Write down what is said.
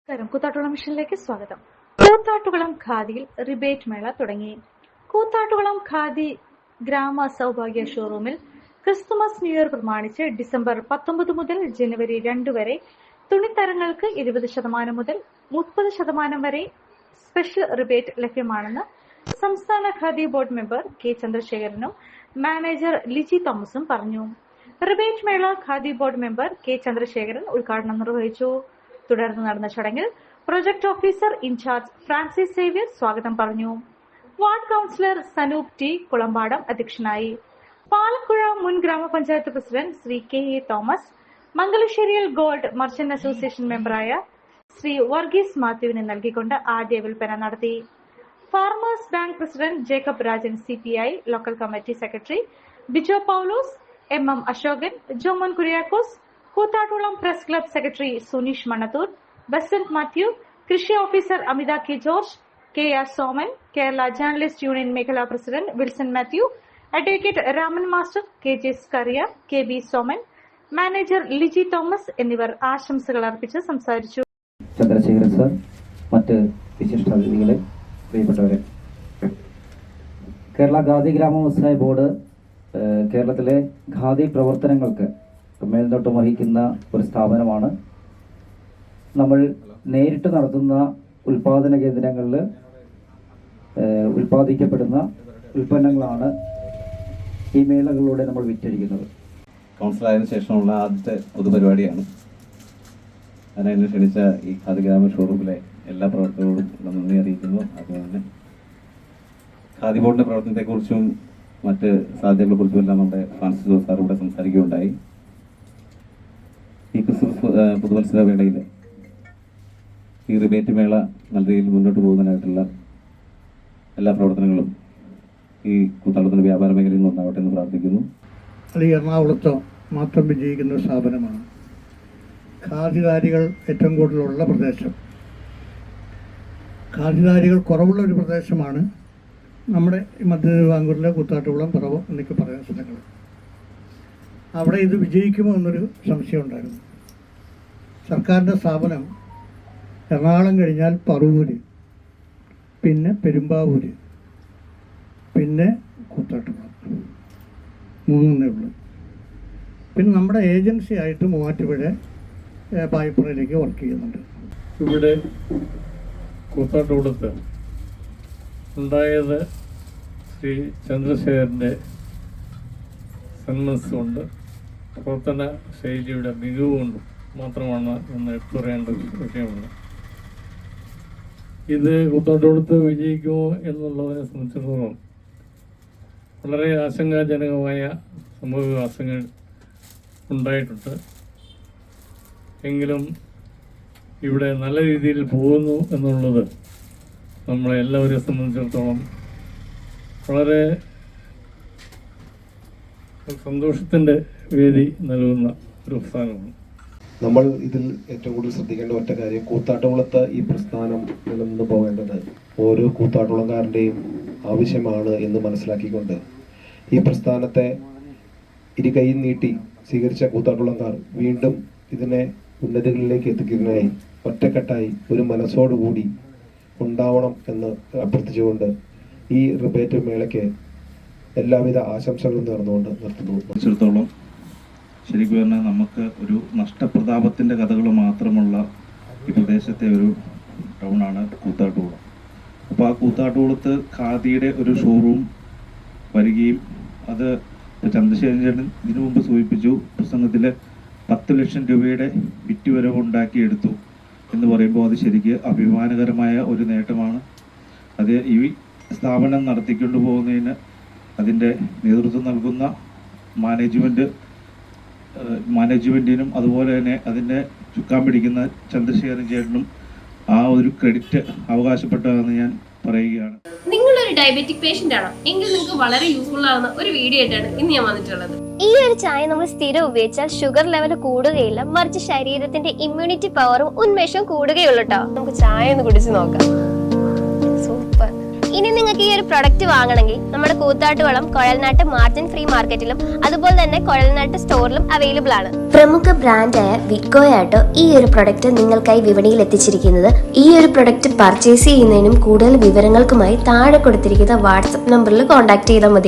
കൂത്താട്ടുകുളം മിഷനിലേക്ക് സ്വാഗതം. കൂത്താട്ടുകുളം ഖാദിയിൽ റിബേറ്റ് മേള തുടങ്ങി. കൂത്താട്ടുകുളം ഖാദി ഗ്രാമ സൗഭാഗ്യ ഷോറൂമിൽ ക്രിസ്തുമസ് ന്യൂ ഇയർ പ്രമാണിച്ച് ഡിസംബർ 19 മുതൽ ജനുവരി 2 വരെ തുണിത്തരങ്ങൾക്ക് 20% മുതൽ 30% വരെ സ്പെഷ്യൽ റിബേറ്റ് ലഭ്യമാണെന്ന് സംസ്ഥാന ഖാദി ബോർഡ് മെമ്പർ കെ ചന്ദ്രശേഖരനും മാനേജർ ലിജി തോമസും പറഞ്ഞു. റിബേറ്റ് മേള Khadi board member K Chandrasekharan ഉദ്ഘാടനം നിർവഹിച്ചു. തുടർന്ന് നടന്ന ചടങ്ങിൽ project officer in charge Francis Xavier സ്വാഗതം പറഞ്ഞു. Ward councillor Sanoop T Kulampadam അധ്യക്ഷനായി. പാലക്കുഴ മുൻ ഗ്രാമപഞ്ചായത്ത് president Shri K A Thomas, മംഗലശ്ശേരിയിൽ ഗോൾഡ് മർച്ചന്റ് അസോസിയേഷൻ മെമ്പറായ ശ്രീ വർഗീസ് മാത്യുവിന് നൽകിക്കൊണ്ട് ആദ്യ വിൽപ്പന നടത്തി. Farmers bank president Jacob Rajan, CPI local committee secretary Bijo Paulose, MM Ashokan, Jomon Kuriakose, Koothattukulam press club secretary Suneesh Mannathoor, Basant Mathew, കൃഷി officer Amitha K George, KR Soman, Kerala journalist union മേഖലാ president Wilson Mathew, advocate Raman master, KJ Skaria, KB Soman, manager Liji Thomas എന്നിവർ ആശംസകൾ അർപ്പിച്ച് സംസാരിച്ചു. ചന്ദ്രശേഖരൻ സർ, മറ്റ് വിശിഷ്ടാതിഥികളെ, പ്രിയപ്പെട്ടവരെ, കേരള ഖാദി ഗ്രാമ വ്യവസായ ബോർഡ് കേരളത്തിലെ ഖാദി പ്രവർത്തനങ്ങൾക്ക് മേൽനോട്ടം വഹിക്കുന്ന ഒരു സ്ഥാപനമാണ്. നമ്മൾ നേരിട്ട് നടത്തുന്ന ഉൽപാദന കേന്ദ്രങ്ങളിൽ ഉൽപ്പാദിക്കപ്പെടുന്ന ഉൽപ്പന്നങ്ങളാണ് ഈ മേളകളിലൂടെ നമ്മൾ വിറ്റഴിക്കുന്നത്. കൗൺസിലായതിനു ശേഷമുള്ള ആദ്യത്തെ പൊതുപരിപാടിയാണ്. അതിനെ ക്ഷണിച്ച ഈ ഖാദി ഗ്രാമ ഷോറൂമിലെ എല്ലാ പ്രവർത്തകരോടും നന്ദി അറിയിക്കുന്നു. അതുപോലെ തന്നെ ഖാദി ബോർഡിൻ്റെ പ്രവർത്തനത്തെക്കുറിച്ചും മറ്റ് സാധ്യതകളെക്കുറിച്ചും എല്ലാം നമ്മുടെ ഫ്രാൻസിസ് ജോസ് സാർ ഇവിടെ സംസാരിക്കുകയുണ്ടായി. ഈ ക്രിസ്മസ് പുതുവത്സര വേളയിൽ ഈ റിബേറ്റ് മേള നല്ല രീതിയിൽ മുന്നോട്ട് പോകുന്നതിനായിട്ടുള്ള എല്ലാ പ്രവർത്തനങ്ങളും ഈ കൂത്താട്ടുകുളത്തിൻ്റെ വ്യാപാര മേഖലയിൽ നിന്നുണ്ടാവട്ടെ എന്ന് പ്രാർത്ഥിക്കുന്നു. അത് എറണാകുളത്ത് മാത്രം വിജയിക്കുന്ന ഒരു സ്ഥാപനമാണ്. ഖാദിധാരികൾ ഏറ്റവും കൂടുതലുള്ള പ്രദേശം, ഖാദിധാരികൾ കുറവുള്ള ഒരു പ്രദേശമാണ് നമ്മുടെ മധ്യ തിരുവിതാംകൂറിലെ കൂത്താട്ടുകുളം, പിറവം എന്നൊക്കെ പറയുന്ന സ്ഥലങ്ങൾ. അവിടെ ഇത് വിജയിക്കുമോ എന്നൊരു സംശയം ഉണ്ടായിരുന്നു. സർക്കാരിൻ്റെ സ്ഥാപനം എറണാകുളം കഴിഞ്ഞാൽ പറവൂർ, പിന്നെ പെരുമ്പാവൂർ, പിന്നെ കൂത്താട്ടുകുളം, മൂന്നേ ഉള്ളൂ. പിന്നെ നമ്മുടെ ഏജൻസി ആയിട്ട് മൂവാറ്റുപുഴ, പായിപ്പുറയിലേക്ക് വർക്ക് ചെയ്യുന്നുണ്ട്. ഇവിടെ കൂത്താട്ടുകുളത്ത് ഉണ്ടായത് ശ്രീ ചന്ദ്രശേഖരൻ്റെ സന്മനസ്സുകൊണ്ട്, പ്രവർത്തന ശൈലിയുടെ മികവ് കൊണ്ടും മാത്രമാണ് എന്ന് എടുത്തു പറയേണ്ട വിഷയമാണ്. ഇത് കൂത്താട്ടുകുളത്ത് വിജയിക്കുമോ എന്നുള്ളതിനെ സംബന്ധിച്ചിടത്തോളം വളരെ ആശങ്കാജനകമായ സംഭവവികാസങ്ങൾ ഉണ്ടായിട്ടുണ്ട്. എങ്കിലും ഇവിടെ നല്ല രീതിയിൽ പോകുന്നു എന്നുള്ളത് നമ്മളെ എല്ലാവരെയും സംബന്ധിച്ചിടത്തോളം വളരെ സന്തോഷത്തിൻ്റെ വേദി നൽകുന്ന ഒരു പ്രസ്ഥാനമാണ്. നമ്മൾ ഇതിൽ ഏറ്റവും കൂടുതൽ ശ്രദ്ധിക്കേണ്ട ഒറ്റ കാര്യം, കൂത്താട്ടുകുളത്ത് ഈ പ്രസ്ഥാനം നിലനിന്ന് പോകേണ്ടത് ഓരോ കൂത്താട്ടുകുളംകാരൻ്റെയും ആവശ്യമാണ് എന്ന് മനസ്സിലാക്കിക്കൊണ്ട് ഈ പ്രസ്ഥാനത്തെ കൈ നീട്ടി സ്വീകരിച്ച കൂത്താട്ടുകുളംകാർ വീണ്ടും ഇതിനെ ഉന്നതികളിലേക്ക് എത്തിക്കുന്നതിനായി ഒറ്റക്കെട്ടായി ഒരു മനസ്സോടുകൂടി ഉണ്ടാവണം എന്ന് അഭ്യർത്ഥിച്ചുകൊണ്ട് ഈ റിബേറ്റ് മേളയ്ക്ക് എല്ലാവിധ ആശംസകളും നേർന്നുകൊണ്ട് നിർത്തുന്നു. ശരിക്കും പറഞ്ഞാൽ നമുക്ക് ഒരു നഷ്ടപ്രതാപത്തിൻ്റെ കഥകൾ മാത്രമുള്ള ഈ പ്രദേശത്തെ ഒരു ടൗണാണ് കൂത്താട്ടുകുളം. അപ്പോൾ ആ കൂത്താട്ടുകുളത്ത് ഖാദിയുടെ ഒരു ഷോറൂം വരികയും അത് ചന്ദ്രശേഖരൻ ചേട്ടൻ ഇതിനു മുമ്പ് സൂചിപ്പിച്ചു, പ്രസംഗത്തിൽ 10 ലക്ഷം രൂപയുടെ വിറ്റുവരവ് ഉണ്ടാക്കിയെടുത്തു എന്ന് പറയുമ്പോൾ അത് ശരിക്ക് അഭിമാനകരമായ ഒരു നേട്ടമാണ്. അത് ഈ സ്ഥാപനം നടത്തിക്കൊണ്ടു പോകുന്നതിന് അതിൻ്റെ നേതൃത്വം നൽകുന്ന മാനേജ്മെൻറ്റിനും അതുപോലെ തന്നെ അതിൻ്റെ ചുക്കാൻ പിടിക്കുന്ന ചന്ദ്രശേഖരൻ ചേട്ടനും ആ ഒരു ക്രെഡിറ്റ് അവകാശപ്പെട്ടതെന്ന് ഞാൻ പറയുകയാണ്. നിങ്ങളൊരു ഡയബറ്റിക് പേഷ്യന്റ് ആണോ എങ്കിൽ നിങ്ങൾക്ക് വളരെ യൂസ്ഫുൾ ആവുന്ന ഒരു വീഡിയോ ആയിട്ടാണ് ഇന്ന് ഞാൻ വന്നിട്ടുള്ളത്. ഈ ഒരു ചായ നമ്മൾ സ്ഥിരം ഉപയോഗിച്ചാൽ ഷുഗർ ലെവൽ കൂടുകയില്ല, മറിച്ച് ശരീരത്തിന്റെ ഇമ്മ്യൂണിറ്റി പവറും ഉന്മേഷവും കൂടുകയുള്ളൂ കേട്ടോ. നമുക്ക് ചായ ഒന്ന് കുടിച്ച് നോക്കാം. സൂപ്പർ. ഇനി നിങ്ങൾക്ക് ഈ ഒരു പ്രൊഡക്റ്റ് വാങ്ങണമെങ്കിൽ നമ്മുടെ കൂത്താട്ടുകുളം കുഴൽനാട്ട് മാർജിൻ ഫ്രീ മാർക്കറ്റിലും അതുപോലെ തന്നെ കുഴൽനാട്ട് സ്റ്റോറിലും അവൈലബിൾ ആണ്. പ്രമുഖ ബ്രാൻഡായ വിക്കോയാട്ടോ ഈ ഒരു പ്രൊഡക്റ്റ് നിങ്ങൾക്കായി വിപണിയിൽ എത്തിച്ചിരിക്കുന്നത്. ഈ ഒരു പ്രൊഡക്റ്റ് പർച്ചേസ് ചെയ്യുന്നതിനും കൂടുതൽ വിവരങ്ങൾക്കുമായി താഴെ കൊടുത്തിരിക്കുന്ന വാട്സപ്പ് നമ്പറിൽ കോൺടാക്ട് ചെയ്താൽ മതി.